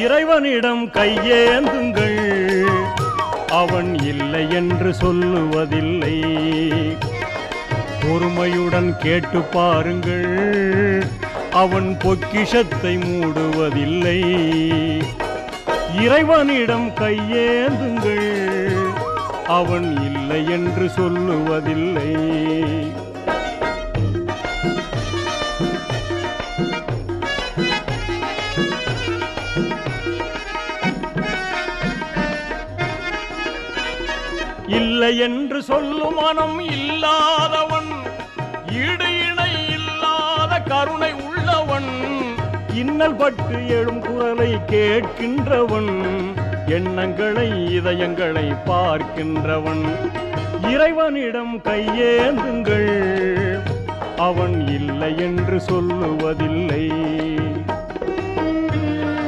இறைவனிடம் கையேந்துங்கள், அவன் இல்லை என்று சொல்லுவதில்லை. பொறுமையுடன் கேட்டு பாருங்கள், அவன் பொக்கிஷத்தை மூடுவதில்லை. இறைவனிடம் கையேந்துங்கள், அவன் இல்லை என்று சொல்லுவதில்லை. இல்லை என்று சொல்லும் மனம் இல்லாதவன், ஈடு இணை இல்லாத கருணை உள்ளவன், இன்னல் பட்டு எழும் குரலை கேட்கின்றவன், எண்ணங்களை இதயங்களை பார்க்கின்றவன். இறைவனிடம் கையேந்துங்கள், அவன் இல்லை என்று சொல்லுவதில்லை.